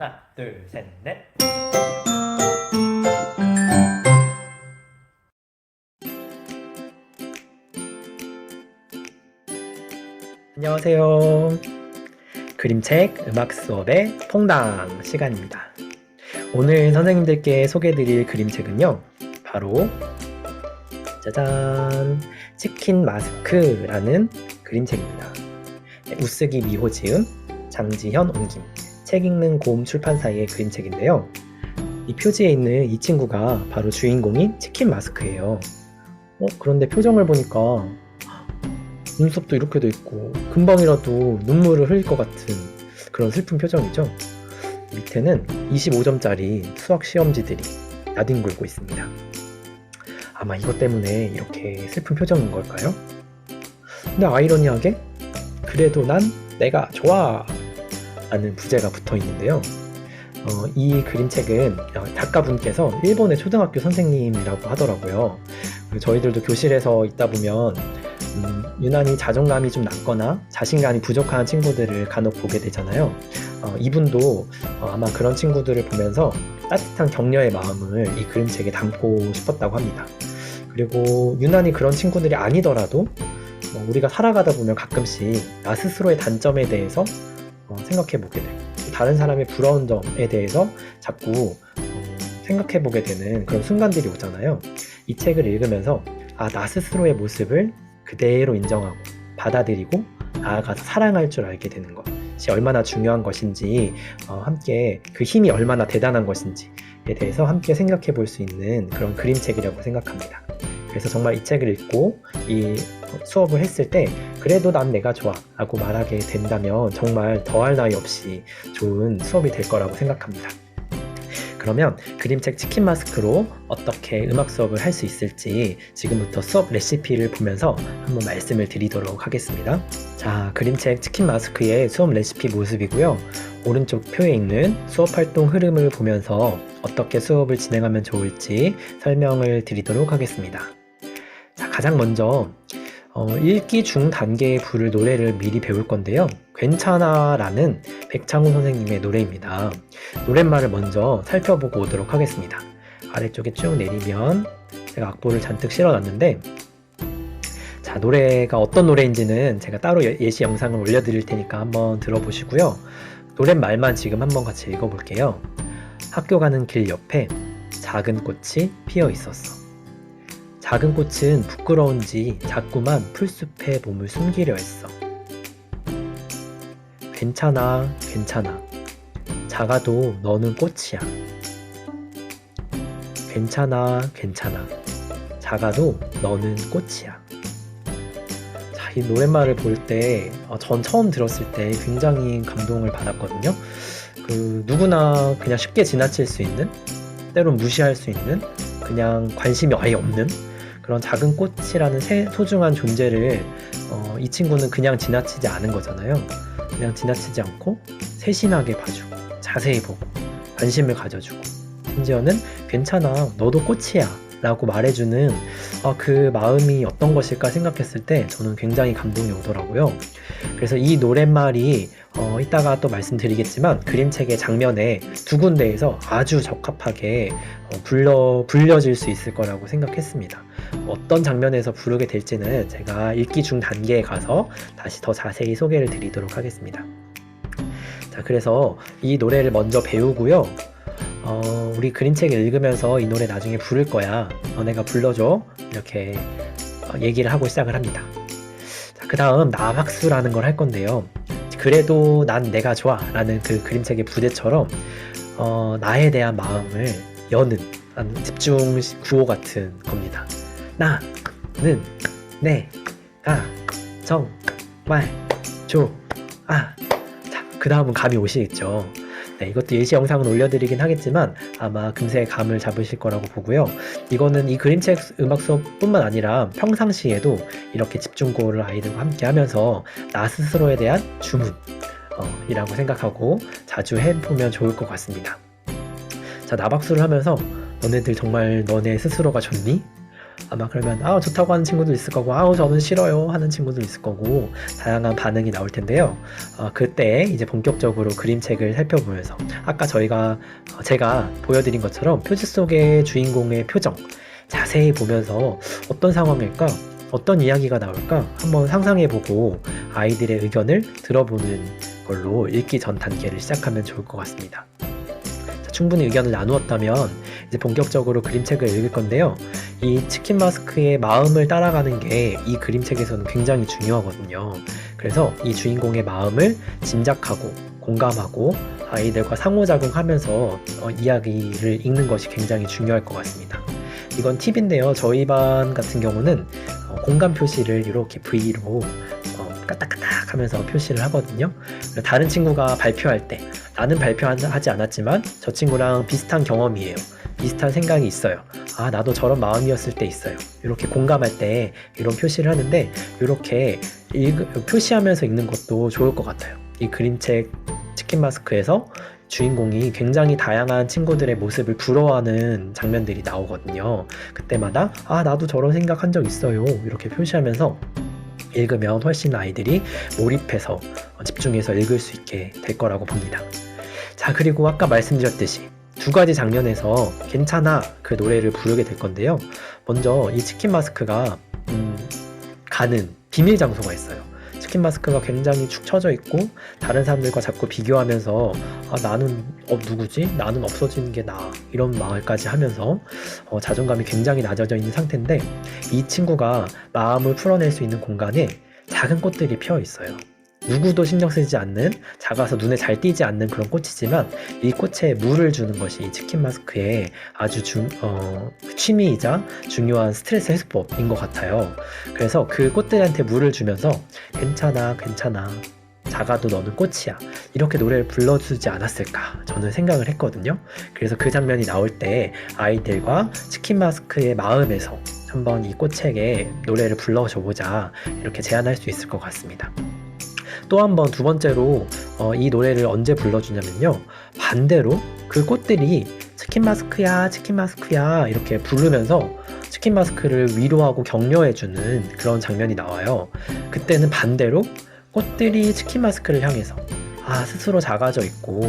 하나, 둘, 셋, 넷. 안녕하세요. 그림책 음악 수업의 퐁당 시간입니다. 오늘 선생님들께 소개해드릴 그림책은요, 바로 짜잔! 치킨 마스크라는 그림책입니다. 우쓰기 미호지음, 장지현 옮김, 책 읽는 고음 출판사의 그림책인데요. 이 표지에 있는 이 친구가 바로 주인공인 치킨 마스크예요. 그런데 표정을 보니까 눈썹도 이렇게 돼 있고 금방이라도 눈물을 흘릴 것 같은 그런 슬픈 표정이죠. 밑에는 25점짜리 수학 시험지들이 나뒹굴고 있습니다. 아마 이것 때문에 이렇게 슬픈 표정인 걸까요? 근데 아이러니하게 그래도 난 내가 좋아! 라는 부제가 붙어 있는데요. 이 그림책은 작가분께서 일본의 초등학교 선생님이라고 하더라고요. 저희들도 교실에서 있다 보면 유난히 자존감이 좀 낮거나 자신감이 부족한 친구들을 간혹 보게 되잖아요. 이분도 아마 그런 친구들을 보면서 따뜻한 격려의 마음을 이 그림책에 담고 싶었다고 합니다. 그리고 유난히 그런 친구들이 아니더라도 우리가 살아가다 보면 가끔씩 나 스스로의 단점에 대해서 생각해보게 되고 다른 사람의 부러운 점에 대해서 자꾸 생각해보게 되는 그런 순간들이 오잖아요. 이 책을 읽으면서 나 스스로의 모습을 그대로 인정하고 받아들이고 나아가서 사랑할 줄 알게 되는 것이 얼마나 중요한 것인지, 함께 그 힘이 얼마나 대단한 것인지에 대해서 함께 생각해 볼 수 있는 그런 그림책이라고 생각합니다. 그래서 정말 이 책을 읽고 이 수업을 했을 때 그래도 난 내가 좋아 라고 말하게 된다면 정말 더할 나위 없이 좋은 수업이 될 거라고 생각합니다. 그러면 그림책 치킨 마스크로 어떻게 음악 수업을 할 수 있을지 지금부터 수업 레시피를 보면서 한번 말씀을 드리도록 하겠습니다. 자, 그림책 치킨 마스크의 수업 레시피 모습이고요. 오른쪽 표에 있는 수업 활동 흐름을 보면서 어떻게 수업을 진행하면 좋을지 설명을 드리도록 하겠습니다. 자, 가장 먼저 읽기 중 단계에 부를 노래를 미리 배울 건데요. 괜찮아 라는 백창훈 선생님의 노래입니다. 노랫말을 먼저 살펴보고 오도록 하겠습니다. 아래쪽에 쭉 내리면 제가 악보를 잔뜩 실어놨는데, 자, 노래가 어떤 노래인지는 제가 따로 예시 영상을 올려드릴 테니까 한번 들어보시고요. 노랫말만 지금 한번 같이 읽어볼게요. 학교 가는 길 옆에 작은 꽃이 피어 있었어. 작은 꽃은 부끄러운지 자꾸만 풀숲에 몸을 숨기려 했어. 괜찮아, 괜찮아. 작아도 너는 꽃이야. 괜찮아, 괜찮아. 작아도 너는 꽃이야. 자, 이 노랫말을 볼 때, 전 처음 들었을 때 굉장히 감동을 받았거든요. 누구나 그냥 쉽게 지나칠 수 있는, 때론 무시할 수 있는, 그냥 관심이 아예 없는 그런 작은 꽃이라는 소중한 존재를 이 친구는 그냥 지나치지 않은 거잖아요. 그냥 지나치지 않고 세심하게 봐주고 자세히 보고 관심을 가져주고 심지어는 괜찮아, 너도 꽃이야 라고 말해주는 그 마음이 어떤 것일까 생각했을 때 저는 굉장히 감동이 오더라고요. 그래서 이 노랫말이 이따가 또 말씀드리겠지만 그림책의 장면에 두 군데에서 아주 적합하게 불려질 수 있을 거라고 생각했습니다. 어떤 장면에서 부르게 될지는 제가 읽기 중 단계에 가서 다시 더 자세히 소개를 드리도록 하겠습니다. 자, 그래서 이 노래를 먼저 배우고요. 우리 그림책을 읽으면서 이 노래 나중에 부를 거야. 너네가 불러줘. 이렇게 얘기를 하고 시작을 합니다. 자, 그 다음 나박수라는 걸 할 건데요. 그래도 난 내가 좋아 라는 그 그림책의 부제처럼 나에 대한 마음을 여는 집중 구호 같은 겁니다. 나는 내가 정말 좋아. 자, 그 다음은 감이 오시겠죠. 네, 이것도 예시 영상은 올려드리긴 하겠지만 아마 금세 감을 잡으실 거라고 보고요. 이거는 이 그림책 음악 수업뿐만 아니라 평상시에도 이렇게 집중고를 아이들과 함께 하면서 나 스스로에 대한 주문 이라고 생각하고 자주 해보면 좋을 것 같습니다. 자, 나박수를 하면서 너네들 정말 너네 스스로가 좋니? 아마 그러면 좋다고 하는 친구도 있을 거고 저는 싫어요 하는 친구도 있을 거고 다양한 반응이 나올 텐데요. 그때 이제 본격적으로 그림책을 살펴보면서 아까 제가 보여드린 것처럼 표지 속의 주인공의 표정 자세히 보면서 어떤 상황일까? 어떤 이야기가 나올까? 한번 상상해보고 아이들의 의견을 들어보는 걸로 읽기 전 단계를 시작하면 좋을 것 같습니다. 자, 충분히 의견을 나누었다면 이제 본격적으로 그림책을 읽을 건데요. 이 치킨 마스크의 마음을 따라가는 게 이 그림책에서는 굉장히 중요하거든요. 그래서 이 주인공의 마음을 짐작하고 공감하고 아이들과 상호작용하면서 이야기를 읽는 것이 굉장히 중요할 것 같습니다. 이건 팁인데요. 저희 반 같은 경우는 공감 표시를 이렇게 V로 까딱까딱 하면서 표시를 하거든요. 다른 친구가 발표할 때 나는 발표하지 않았지만 저 친구랑 비슷한 경험이에요. 비슷한 생각이 있어요. 나도 저런 마음이었을 때 있어요. 이렇게 공감할 때 이런 표시를 하는데 이렇게 표시하면서 읽는 것도 좋을 것 같아요. 이 그림책 치킨 마스크에서 주인공이 굉장히 다양한 친구들의 모습을 부러워하는 장면들이 나오거든요. 그때마다 나도 저런 생각한 적 있어요. 이렇게 표시하면서 읽으면 훨씬 아이들이 몰입해서 집중해서 읽을 수 있게 될 거라고 봅니다. 자, 그리고 아까 말씀드렸듯이 두 가지 장면에서 괜찮아 그 노래를 부르게 될 건데요. 먼저 이 치킨 마스크가 가는 비밀 장소가 있어요. 치킨 마스크가 굉장히 축 처져 있고 다른 사람들과 자꾸 비교하면서 나는 누구지? 나는 없어지는 게 나아. 이런 말까지 하면서 자존감이 굉장히 낮아져 있는 상태인데 이 친구가 마음을 풀어낼 수 있는 공간에 작은 꽃들이 피어 있어요. 누구도 신경 쓰지 않는 작아서 눈에 잘 띄지 않는 그런 꽃이지만 이 꽃에 물을 주는 것이 이 치킨 마스크의 아주 취미이자 중요한 스트레스 해소법인 것 같아요. 그래서 그 꽃들한테 물을 주면서 괜찮아 작아도 너는 꽃이야 이렇게 노래를 불러주지 않았을까 저는 생각을 했거든요. 그래서 그 장면이 나올 때 아이들과 치킨 마스크의 마음에서 한번 이 꽃에게 노래를 불러줘보자 이렇게 제안할 수 있을 것 같습니다. 또 한 번 두 번째로 이 노래를 언제 불러주냐면요. 반대로 그 꽃들이 치킨 마스크야 이렇게 부르면서 치킨 마스크를 위로하고 격려해주는 그런 장면이 나와요. 그때는 반대로 꽃들이 치킨 마스크를 향해서 스스로 작아져 있고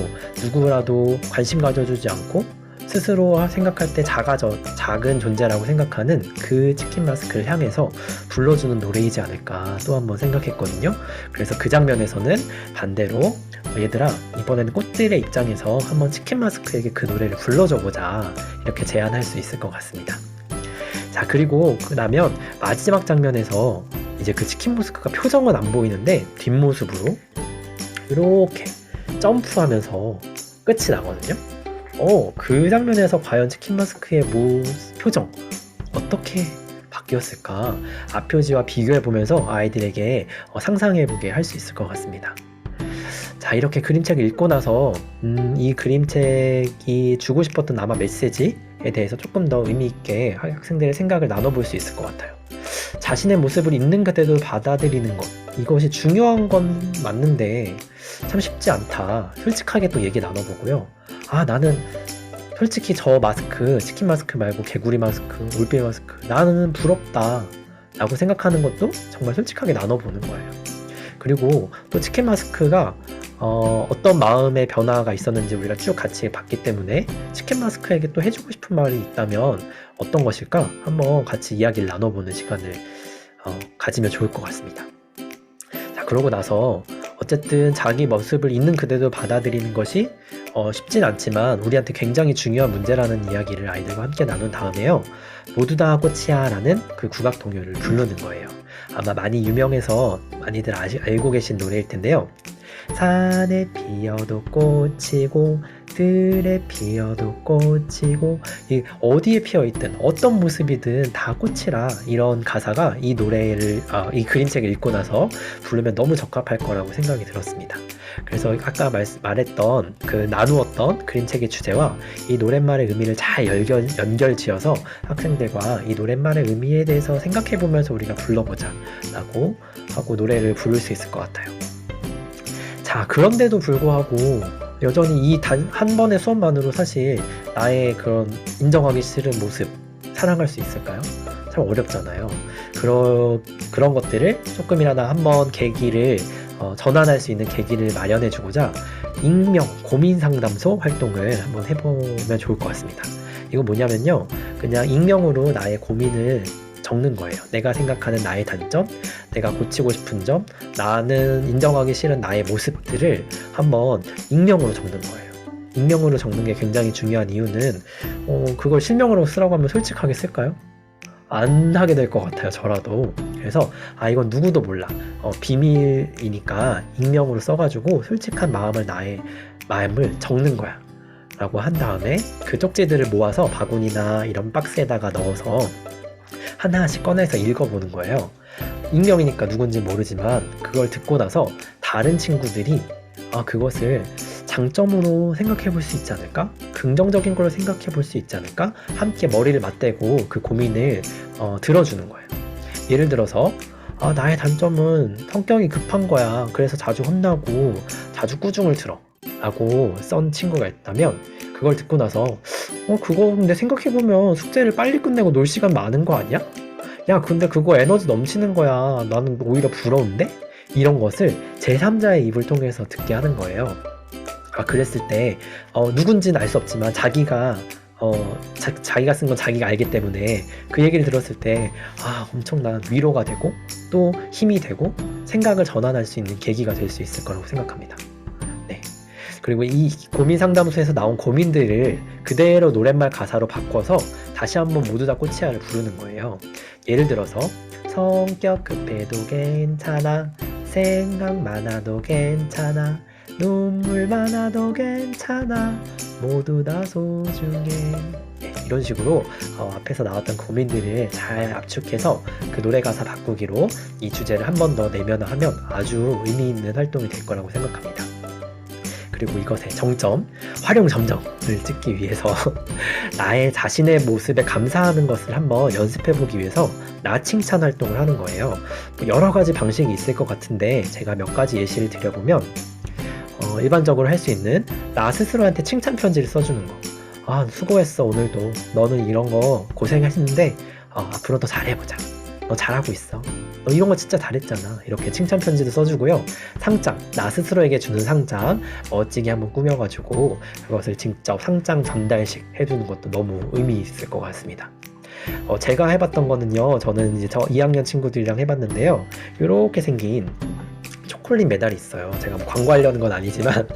누구라도 관심 가져주지 않고 스스로 생각할 때 작은 존재라고 생각하는 그 치킨 마스크를 향해서 불러주는 노래이지 않을까 또 한번 생각했거든요. 그래서 그 장면에서는 반대로 얘들아 이번에는 꽃들의 입장에서 한번 치킨 마스크에게 그 노래를 불러줘보자 이렇게 제안할 수 있을 것 같습니다. 자, 그리고 나면 마지막 장면에서 이제 그 치킨 마스크가 표정은 안 보이는데 뒷모습으로 이렇게 점프하면서 끝이 나거든요. 그 장면에서 과연 치킨 마스크의 표정 어떻게 바뀌었을까? 앞표지와 비교해보면서 아이들에게 상상해보게 할 수 있을 것 같습니다. 자, 이렇게 그림책을 읽고 나서 이 그림책이 주고 싶었던 아마 메시지에 대해서 조금 더 의미있게 학생들의 생각을 나눠볼 수 있을 것 같아요. 자신의 모습을 있는 그대로 받아들이는 것 이것이 중요한 건 맞는데 참 쉽지 않다. 솔직하게 또 얘기 나눠보고요. 나는 솔직히 저 마스크, 치킨 마스크 말고 개구리 마스크, 올빼미 마스크 나는 부럽다 라고 생각하는 것도 정말 솔직하게 나눠보는 거예요. 그리고 또 치킨 마스크가 어떤 마음의 변화가 있었는지 우리가 쭉 같이 봤기 때문에 치킨 마스크에게 또 해주고 싶은 말이 있다면 어떤 것일까? 한번 같이 이야기를 나눠보는 시간을 가지면 좋을 것 같습니다. 자, 그러고 나서 어쨌든 자기 모습을 있는 그대로 받아들이는 것이 쉽진 않지만 우리한테 굉장히 중요한 문제라는 이야기를 아이들과 함께 나눈 다음에요. 모두 다 꽃이야 라는 그 국악 동요를 부르는 거예요. 아마 많이 유명해서 많이들 알고 계신 노래일 텐데요. 산에 피어도 꽃이고 들에 피어도 꽃이고 어디에 피어있든 어떤 모습이든 다 꽃이라 이런 가사가 이 노래를 이 그림책을 읽고 나서 부르면 너무 적합할 거라고 생각이 들었습니다. 그래서 아까 말했던 그 나누었던 그림책의 주제와 이 노랫말의 의미를 잘 연결지어서 학생들과 이 노랫말의 의미에 대해서 생각해보면서 우리가 불러보자 라고 하고 노래를 부를 수 있을 것 같아요. 자, 그런데도 불구하고 여전히 이 단 한 번의 수업만으로 사실 나의 그런 인정하기 싫은 모습 사랑할 수 있을까요? 참 어렵잖아요. 그런 것들을 조금이라도 한번 계기를 전환할 수 있는 계기를 마련해 주고자 익명 고민 상담소 활동을 한번 해보면 좋을 것 같습니다. 이거 뭐냐면요, 그냥 익명으로 나의 고민을 적는 거예요. 내가 생각하는 나의 단점, 내가 고치고 싶은 점, 나는 인정하기 싫은 나의 모습들을 한번 익명으로 적는 거예요. 익명으로 적는 게 굉장히 중요한 이유는 그걸 실명으로 쓰라고 하면 솔직하게 쓸까요? 안 하게 될 것 같아요, 저라도. 그래서 이건 누구도 몰라, 비밀이니까 익명으로 써가지고 솔직한 나의 마음을 적는 거야 라고 한 다음에 그 쪽지들을 모아서 바구니나 이런 박스에다가 넣어서 하나씩 꺼내서 읽어보는 거예요. 익명이니까 누군지 모르지만 그걸 듣고 나서 다른 친구들이 그것을 장점으로 생각해 볼 수 있지 않을까? 긍정적인 걸로 생각해 볼 수 있지 않을까? 함께 머리를 맞대고 그 고민을 들어주는 거예요. 예를 들어서 나의 단점은 성격이 급한 거야. 그래서 자주 혼나고 자주 꾸중을 들어 라고 썬 친구가 있다면, 그걸 듣고 나서 그거 근데 생각해보면 숙제를 빨리 끝내고 놀 시간 많은 거 아니야? 야, 근데 그거 에너지 넘치는 거야. 나는 오히려 부러운데? 이런 것을 제3자의 입을 통해서 듣게 하는 거예요. 그랬을 때 누군지는 알 수 없지만 자기가 쓴 건 자기가 알기 때문에 그 얘기를 들었을 때 엄청난 위로가 되고 또 힘이 되고 생각을 전환할 수 있는 계기가 될 수 있을 거라고 생각합니다. 네. 그리고 이 고민 상담소에서 나온 고민들을 그대로 노랫말 가사로 바꿔서 다시 한번 모두 다 꽃이야를 부르는 거예요. 예를 들어서 성격 급해도 괜찮아, 생각 많아도 괜찮아, 눈물 많아도 괜찮아, 모두 다 소중해. 네, 이런 식으로 앞에서 나왔던 고민들을 잘 압축해서 그 노래 가사 바꾸기로 이 주제를 한 번 더 내면화하면 아주 의미 있는 활동이 될 거라고 생각합니다. 그리고 이것의 정점, 활용 점정을 찍기 위해서 나의 자신의 모습에 감사하는 것을 한번 연습해보기 위해서 나 칭찬 활동을 하는 거예요. 여러 가지 방식이 있을 것 같은데 제가 몇 가지 예시를 드려보면, 일반적으로 할 수 있는 나 스스로한테 칭찬 편지를 써주는 거. 수고했어, 오늘도. 너는 이런 거 고생했는데 앞으로 더 잘해보자. 너 잘하고 있어. 너 이런 거 진짜 잘했잖아. 이렇게 칭찬 편지도 써주고요. 상장, 나 스스로에게 주는 상장 멋지게 한번 꾸며가지고 그것을 직접 상장 전달식 해주는 것도 너무 의미 있을 것 같습니다. 제가 해봤던 거는요, 저는 이제 저 2학년 친구들이랑 해봤는데요, 이렇게 생긴 초콜릿 메달이 있어요. 제가 뭐 광고하려는 건 아니지만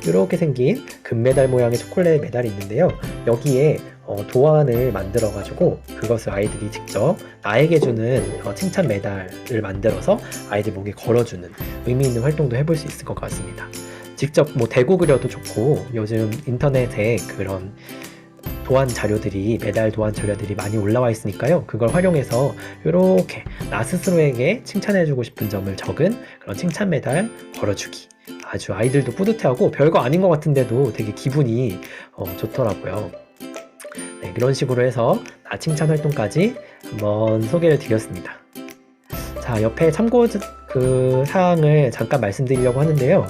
이렇게 생긴 금메달 모양의 초콜릿 메달이 있는데요, 여기에 도안을 만들어 가지고 그것을 아이들이 직접 나에게 주는 칭찬 메달을 만들어서 아이들 목에 걸어주는 의미 있는 활동도 해볼 수 있을 것 같습니다. 직접 뭐 대고 그려도 좋고, 요즘 인터넷에 그런 도안 자료들이, 메달 도안 자료들이 많이 올라와 있으니까요, 그걸 활용해서 이렇게 나 스스로에게 칭찬해주고 싶은 점을 적은 그런 칭찬 메달 걸어주기, 아주 아이들도 뿌듯해하고 별거 아닌 것 같은데도 되게 기분이 좋더라고요. 네, 그런 식으로 해서 나 칭찬 활동까지 한번 소개를 드렸습니다. 자, 옆에 참고 사항을 잠깐 말씀드리려고 하는데요.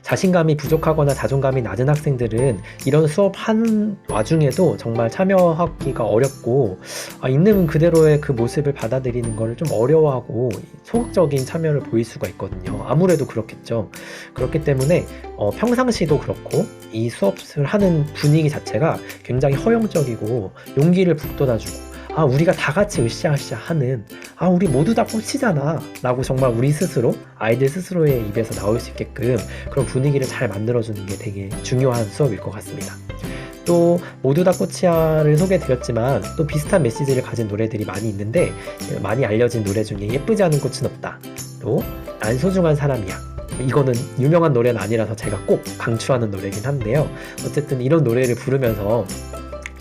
자신감이 부족하거나 자존감이 낮은 학생들은 이런 수업 하는 와중에도 정말 참여하기가 어렵고, 있는 그대로의 그 모습을 받아들이는 것을 좀 어려워하고 소극적인 참여를 보일 수가 있거든요. 아무래도 그렇겠죠. 그렇기 때문에 평상시도 그렇고 이 수업을 하는 분위기 자체가 굉장히 허용적이고 용기를 북돋아주고, 우리가 다 같이 으쌰으쌰 하는, 우리 모두 다 꽃이잖아 라고 정말 우리 스스로, 아이들 스스로의 입에서 나올 수 있게끔 그런 분위기를 잘 만들어주는 게 되게 중요한 수업일 것 같습니다. 또 모두 다 꽃이야를 소개해드렸지만 또 비슷한 메시지를 가진 노래들이 많이 있는데, 많이 알려진 노래 중에 예쁘지 않은 꽃은 없다, 또 난 소중한 사람이야, 이거는 유명한 노래는 아니라서 제가 꼭 강추하는 노래긴 한데요, 어쨌든 이런 노래를 부르면서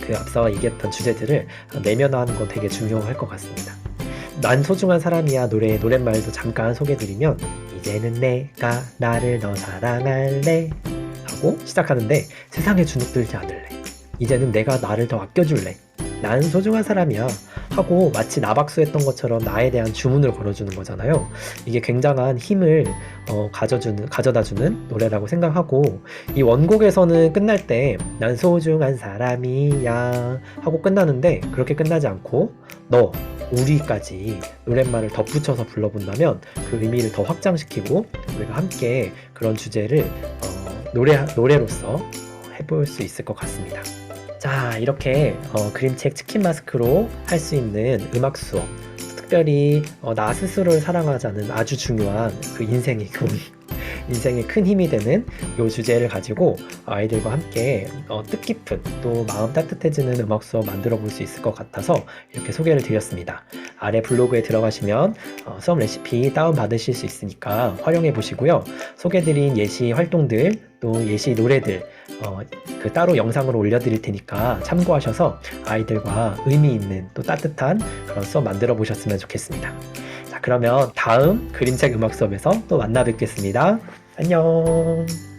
그 앞서 얘기했던 주제들을 내면화하는 건 되게 중요할 것 같습니다. 난 소중한 사람이야 노래의 노랫말도 잠깐 소개해드리면, 이제는 내가 나를 더 사랑할래 하고 시작하는데, 세상에 주눅들지 않을래, 이제는 내가 나를 더 아껴줄래, 난 소중한 사람이야, 하고 마치 나박수했던 것처럼 나에 대한 주문을 걸어주는 거잖아요. 이게 굉장한 힘을 가져다주는 노래라고 생각하고, 이 원곡에서는 끝날 때 난 소중한 사람이야 하고 끝나는데, 그렇게 끝나지 않고 너, 우리까지 노랫말을 덧붙여서 불러본다면 그 의미를 더 확장시키고 우리가 함께 그런 주제를 노래로서 해볼 수 있을 것 같습니다. 자, 이렇게 그림책 치킨 마스크로 할 수 있는 음악 수업, 특별히 나 스스로를 사랑하자는 아주 중요한 그 인생의 큰 힘이 되는 이 주제를 가지고 아이들과 함께 뜻깊은 또 마음 따뜻해지는 음악 수업 만들어 볼 수 있을 것 같아서 이렇게 소개를 드렸습니다. 아래 블로그에 들어가시면 수업 레시피 다운받으실 수 있으니까 활용해 보시고요. 소개드린 예시 활동들 또 예시 노래들 따로 영상으로 올려드릴 테니까 참고하셔서 아이들과 의미 있는 또 따뜻한 그런 수업 만들어 보셨으면 좋겠습니다. 자, 그러면 다음 그림책 음악 수업에서 또 만나 뵙겠습니다. 안녕.